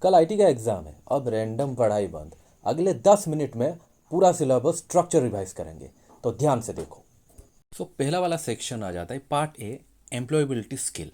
कल आईटी का एग्जाम है, अब रैंडम पढ़ाई बंद। अगले 10 मिनट में पूरा सिलेबस स्ट्रक्चर रिवाइज करेंगे, तो ध्यान से देखो। पहला वाला सेक्शन आ जाता है पार्ट ए, एम्प्लॉयबिलिटी स्किल।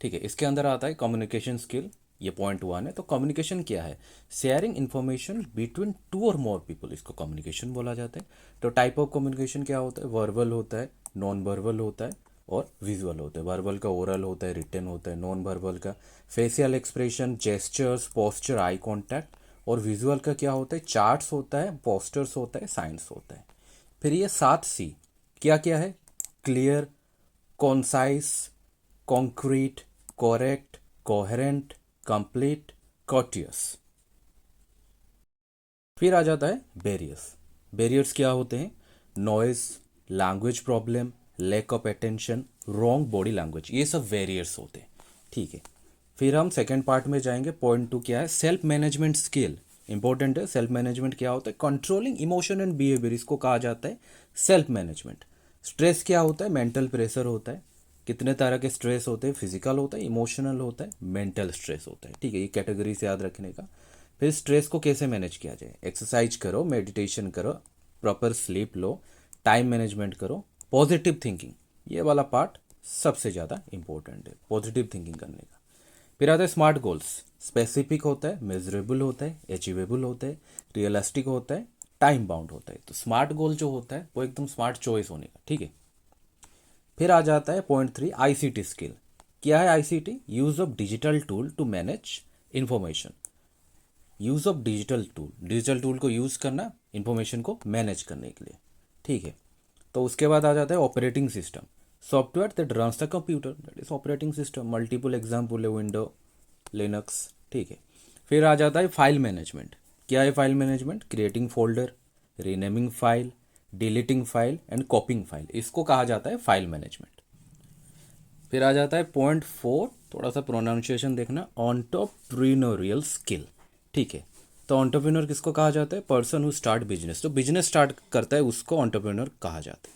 ठीक है, इसके अंदर आता है कम्युनिकेशन स्किल। ये पॉइंट 1 है। तो कम्युनिकेशन क्या है? शेयरिंग इन्फॉर्मेशन बिटवीन टू और मोर पीपल, इसको कम्युनिकेशन बोला जाता है। तो टाइप ऑफ कम्युनिकेशन क्या होता है? वर्बल होता है, नॉन वर्बल होता है और विजुअल होता है। वर्बल का ओरल होता है, रिटन होता है। नॉन वर्बल का facial expression, gestures, posture, eye contact. और विजुअल का क्या होता है? चार्ट्स होता है, पोस्टर्स होता है, साइंस होता है। फिर ये 7 C क्या क्या है? Clear, concise, concrete, correct, coherent, complete, courteous. फिर आ जाता है बैरियर्स। बैरियर्स क्या होते हैं? Noise, language problem, lack of attention, wrong body language, ये सब बैरियर्स होते हैं। ठीक है, फिर हम सेकेंड पार्ट में जाएंगे। पॉइंट 2 क्या है? Self management skill. इंपॉर्टेंट है। सेल्फ मैनेजमेंट क्या होता है? कंट्रोलिंग इमोशन एंड बिहेवियर, इसको कहा जाता है सेल्फ मैनेजमेंट। स्ट्रेस क्या होता है? मेंटल प्रेशर होता है। कितने तरह के स्ट्रेस होते हैं? फिजिकल होता है, इमोशनल होता है, मेंटल स्ट्रेस होता है। ठीक है, ये कैटेगरी से याद रखने का। फिर स्ट्रेस को कैसे मैनेज किया जाए? एक्सरसाइज करो, मेडिटेशन करो, प्रॉपर स्लीप लो, टाइम मैनेजमेंट करो, पॉजिटिव थिंकिंग। ये वाला पार्ट सबसे ज़्यादा इंपॉर्टेंट है, पॉजिटिव थिंकिंग करने का। फिर आता है स्मार्ट गोल्स। स्पेसिफिक होता है, मेजरेबल होता है, अचीवेबल होता है, रियलिस्टिक होता है, टाइम बाउंड होता है। तो स्मार्ट गोल जो होता है वो एकदम स्मार्ट चॉइस होने का। ठीक है, फिर आ जाता है पॉइंट 3, आईसीटी स्किल। क्या है ICT? Use of digital tool to manage information. Use of digital tool को यूज करना इंफॉर्मेशन को मैनेज करने के लिए। ठीक है, तो उसके बाद आ जाता है operating system. Software that runs the computer, that is operating system. Multiple example है, विंडो, लिनक्स। ठीक है, फिर आ जाता है फाइल मैनेजमेंट। क्या है file management? Creating folder, renaming file, deleting file and कॉपिंग file, इसको कहा जाता है फाइल मैनेजमेंट। फिर आ जाता है पॉइंट 4, थोड़ा सा प्रोनाउंसिएशन देखना, ऑन्टरप्रीनोरियल स्किल। ठीक है, तो ऑन्टरप्रीनर किसको कहा जाता है? पर्सन हु स्टार्ट बिजनेस, जो बिजनेस स्टार्ट करता है उसको ऑन्टरप्रीनर कहा जाता है।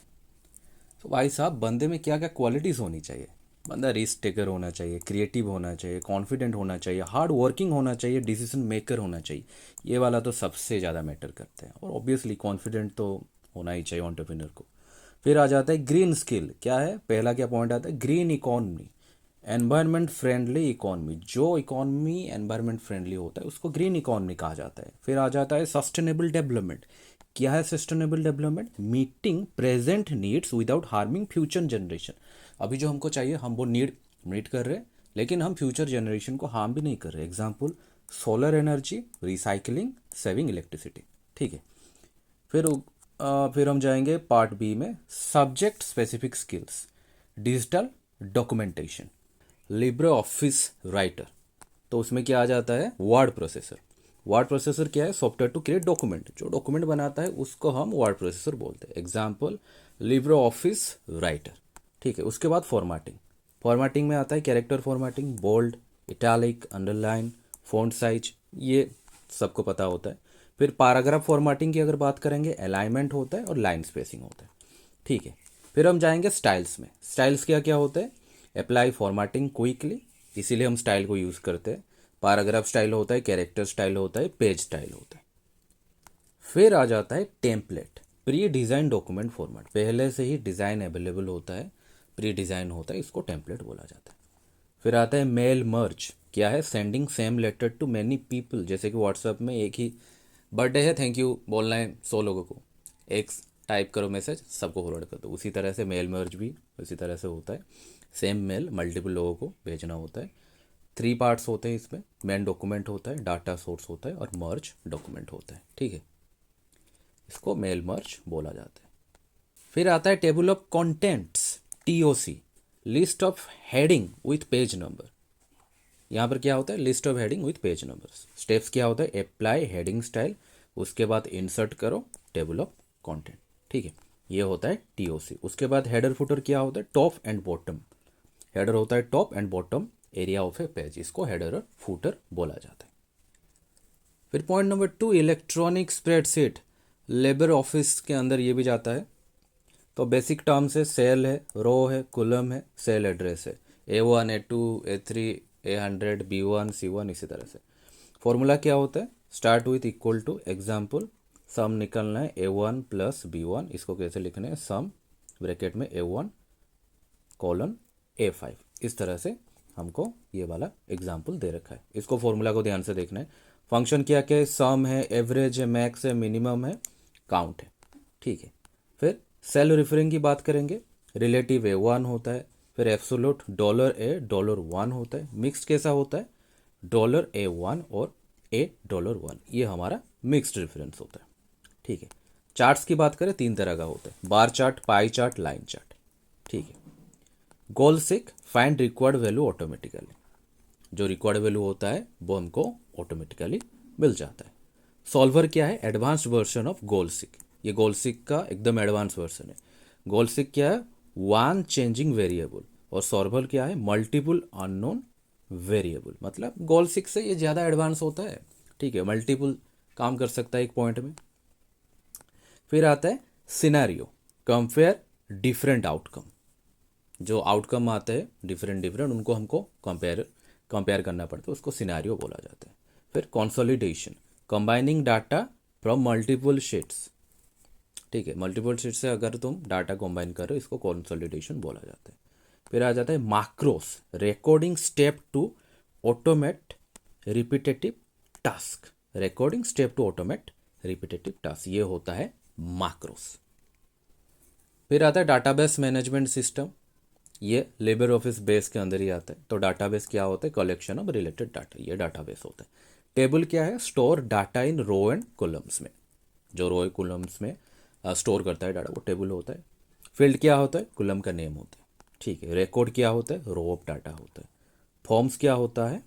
तो भाई साहब, बंदे में क्या क्या क्वालिटीज़ होनी चाहिए? बंदा रिस्क टेकर होना चाहिए, क्रिएटिव होना चाहिए, कॉन्फिडेंट होना चाहिए, हार्ड वर्किंग होना चाहिए, डिसीजन मेकर होना चाहिए। ये वाला तो सबसे ज़्यादा मैटर करता है, और ऑब्वियसली कॉन्फिडेंट तो होना ही चाहिए ऑन्टरप्रीनर को। फिर आ जाता है ग्रीन स्किल। क्या है? पहला क्या पॉइंट आता है? Green economy, environment friendly economy. जो इकोनॉमी एनवायरनमेंट फ्रेंडली होता है उसको ग्रीन इकोनॉमी कहा जाता है। फिर आ जाता है सस्टेनेबल डेवलपमेंट। क्या है sustainable development? Meeting present needs without harming future generation. अभी जो हमको चाहिए हम वो नीड मीट कर रहे हैं, लेकिन हम फ्यूचर जनरेशन को हार्म भी नहीं कर रहे। Example, solar energy, recycling, saving electricity. ठीक है, फिर हम जाएंगे पार्ट बी में, subject specific skills. Digital documentation, Libre Office writer. तो उसमें क्या आ जाता है? Word processor. वर्ड प्रोसेसर क्या है? Software to create document. जो डॉक्यूमेंट बनाता है उसको हम वर्ड प्रोसेसर बोलते हैं। Example, Libre Office Writer. ठीक है, उसके बाद फॉर्मेटिंग। फॉर्मेटिंग में आता है character formatting, bold, italic, underline, font size, ये सबको पता होता है। फिर पैराग्राफ फॉर्मेटिंग की अगर बात करेंगे, अलाइनमेंट होता है और लाइन स्पेसिंग होता है। ठीक है, फिर हम जाएंगे स्टाइल्स में। स्टाइल्स क्या क्या होते हैं? अप्लाई फॉर्मेटिंग क्विकली, इसीलिए हम स्टाइल को यूज़ करते हैं। पैराग्राफ स्टाइल होता है, कैरेक्टर स्टाइल होता है, पेज स्टाइल होता है। फिर आ जाता है template, pre design document format. पहले से ही डिज़ाइन अवेलेबल होता है, प्री डिज़ाइन होता है, इसको टेम्पलेट बोला जाता है। फिर आता है मेल मर्ज। क्या है? Sending same letter to many people. जैसे कि व्हाट्सएप में एक ही बर्थडे है, थैंक यू बोलना है 100 लोगों को, एक टाइप करो मैसेज, सबको फॉरवर्ड कर दो। उसी तरह से मेल मर्ज भी उसी तरह से होता है। सेम मेल मल्टीपल लोगों को भेजना होता है। 3 पार्ट्स होते हैं इसमें, मेन डॉक्यूमेंट होता है, डाटा सोर्स होता है और मर्ज डॉक्यूमेंट होता है। ठीक है, इसको मेल मर्ज बोला जाता है। फिर आता है table of contents, TOC, list of heading with page number. यहाँ पर क्या होता है? List of heading with page numbers. Steps क्या होता है? अप्लाई हेडिंग स्टाइल, उसके बाद इंसर्ट करो टेबल ऑफ कंटेंट। ठीक है, ये होता है टीओसी। उसके बाद हेडर फुटर क्या होता है? Top and bottom. हेडर होता है top and bottom area of A page, इसको हेडर और फुटर बोला जाता है। फिर point number 2, electronic spreadsheet. Labour office के अंदर ये भी जाता है। तो बेसिक टर्म्स है, सेल है, रो है, कुलम है, सेल एड्रेस है, A1 A2 A3 A100 B1 C1, इसी तरह से। फॉर्मूला क्या होता है, start with equal to example, sum निकलना है A1 प्लस B1, इसको कैसे लिखना है, सम ब्रैकेट में A1 कॉलन A5, इस तरह से हमको ये वाला एग्जाम्पल दे रखा है। इसको फॉर्मूला को ध्यान से देखना है। फंक्शन क्या क्या है, सम है, एवरेज है, मैक्स है, मिनिमम है, काउंट है, ठीक है। फिर सेल रेफरिंग की बात करेंगे, रिलेटिव A1 होता है, फिर एब्सोल्यूट $A$1 होता है, मिक्स्ड कैसा होता है, $A1 और $1, ये हमारा मिक्स्ड रेफरेंस होता है, ठीक है। चार्ट्स की बात करें, 3 तरह का होता है, bar chart, pie chart, line chart, ठीक है। गोल सिक फाइंड रिक्वायर्ड वैल्यू ऑटोमेटिकली, जो रिक्वायर्ड वैल्यू होता है वो हमको ऑटोमेटिकली मिल जाता है। सॉल्वर क्या है, एडवांस्ड वर्जन ऑफ गोल सिक, ये गोल सिक का एकदम एडवांस वर्जन है। गोल सिक क्या है, वन चेंजिंग वेरिएबल, और सॉल्वर क्या है, मल्टीपल अननोन वेरिएबल, मतलब गोल सिक से ये ज़्यादा एडवांस होता है, ठीक है, मल्टीपल काम कर सकता है एक पॉइंट में। फिर आता है सिनेरियो, कंपेयर डिफरेंट आउटकम, जो आउटकम आते हैं डिफरेंट डिफरेंट, उनको हमको कंपेयर करना पड़ता है, उसको सिनेरियो बोला जाता है। फिर consolidation, combining data from multiple sheets, ठीक है, मल्टीपल शीट से अगर तुम डाटा कंबाइन करो, इसको कंसोलिडेशन बोला जाता है। फिर आ जाता है macros, recording step to automate repetitive task, recording step to automate repetitive task, ये होता है मैक्रोस। फिर आता है डाटाबेस मैनेजमेंट सिस्टम, ये लेबर ऑफिस बेस के अंदर ही आता है। तो डाटाबेस क्या होता है, कलेक्शन ऑफ रिलेटेड डाटा, ये डाटाबेस होता है। टेबल क्या है, store data in row and columns में, जो रो कॉलम्स में स्टोर करता है डाटा, वो टेबल होता है। फील्ड क्या होता है, कॉलम का नेम होता है, ठीक है। रिकॉर्ड क्या होता है, रो ऑफ डाटा होता है। फॉर्म्स क्या होता है,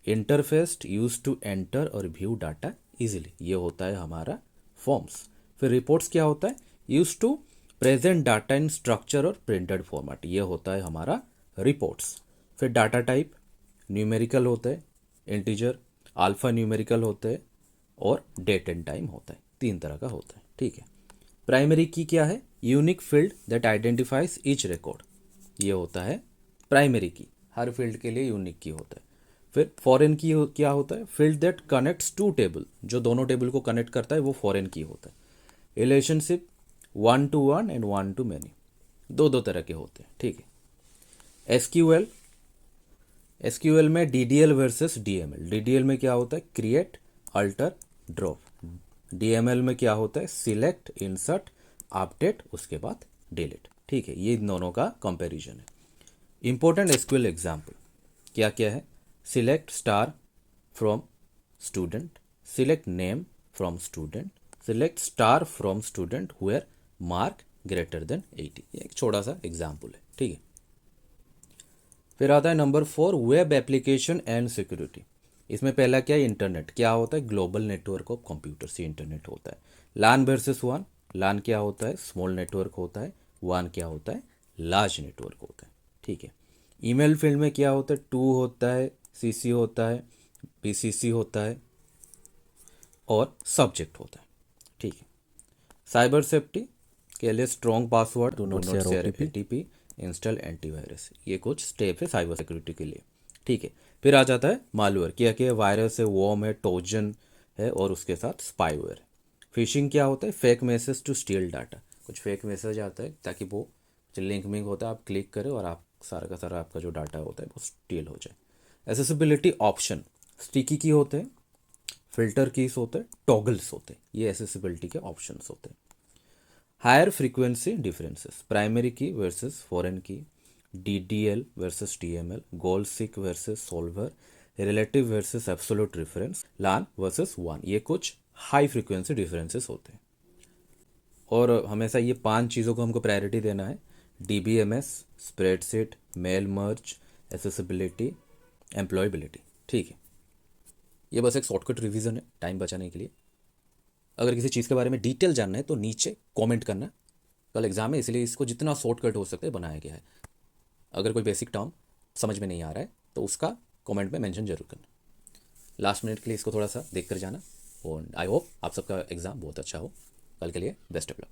इंटरफेस यूज टू एंटर और व्यू डाटा इजीली, ये होता है हमारा फॉर्म्स। फिर रिपोर्ट्स क्या होता है, use to present data in structure और प्रिंटेड फॉर्मेट, ये होता है हमारा रिपोर्ट्स। फिर डाटा टाइप, न्यूमेरिकल होता है, इंटीजर, अल्फा न्यूमेरिकल होते हैं, और डेट एंड टाइम होता है, 3 तरह का होता है, ठीक है। प्राइमरी की क्या है, unique field that identifies each record, ये होता है प्राइमरी की, हर फील्ड के लिए यूनिक की होता है। फिर फॉरेन की क्या होता है, field that connects to table, जो दोनों टेबल को कनेक्ट करता है वो फॉरेन की होता है। Relationship, 1 to 1 and 1 to many, दो तरह के होते हैं, ठीक है। एसक्यूएल, एसक्यूएल में डीडीएल वर्सेस डीएमएल, डीडीएल में क्या होता है, क्रिएट, अल्टर, ड्रॉप, डीएमएल में क्या होता है, सिलेक्ट, इंसर्ट, अपडेट, उसके बाद डिलीट, ठीक है। ये इन दोनों का कंपैरिजन है। इंपॉर्टेंट एसक्यूएल एग्जाम्पल क्या क्या है, select star from student, select name from student, select star from student हुएर mark greater than 80, ये एक छोटा सा एग्जाम्पल है, ठीक है। फिर आता है number 4, web application and security. इसमें पहला क्या है, इंटरनेट क्या होता है, ग्लोबल नेटवर्क ऑफ कंप्यूटर से इंटरनेट होता है। लान वर्सेस वन, लान क्या होता है, स्मॉल नेटवर्क होता है, वन क्या होता है, लार्ज नेटवर्क होता है, ठीक है। ईमेल फील्ड में क्या होता है, टू होता है, सीसी होता है, पीसीसी होता है, और सब्जेक्ट होता है, ठीक है। साइबर सेफ्टी के लिए strong password, do not share ATP, install antivirus, ये कुछ स्टेप है साइबर सिक्योरिटी के लिए, ठीक है। फिर आ जाता है मालवेयर, क्या क्या, वायरस है, वॉर्म है, ट्रोजन है, और उसके साथ स्पाईवेयर है। फिशिंग क्या होता है, fake message to steal data, कुछ फेक मैसेज आता है ताकि वो जो लिंक मिंक होता है आप क्लिक करें और आप सारा का सारा आपका जो डाटा होता है वो स्टील हो जाए। एसेसिबिलिटी ऑप्शन, स्टिकी की होते हैं, फिल्टर कीज होते हैं, टॉगल्स होते हैं, ये एसेसिबिलिटी के ऑप्शंस होते हैं। हायर फ्रीक्वेंसी डिफरेंसेस, प्राइमरी की वर्सेस फॉरेन की, DDL versus DML, goal seek versus solver, relative versus absolute reference, LAN versus वन, ये कुछ हाई फ्रीक्वेंसी डिफरेंसेस होते हैं। और हमेशा ये 5 चीज़ों को हमको प्रायोरिटी देना है, DBMS, spreadsheet, mail merge, accessibility, employability, ठीक है। ये बस एक शॉर्टकट रिवीजन है टाइम बचाने के लिए। अगर किसी चीज़ के बारे में डिटेल जानना है तो नीचे कमेंट करना, कल एग्जाम है इसलिए इसको जितना शॉर्टकट हो सकता है बनाया गया है। अगर कोई बेसिक टर्म समझ में नहीं आ रहा है तो उसका कमेंट में मेंशन जरूर करना। लास्ट मिनट के लिए इसको थोड़ा सा देख कर जाना, और आई होप आप सबका एग्ज़ाम बहुत अच्छा हो। कल के लिए बेस्ट ऑफ लक।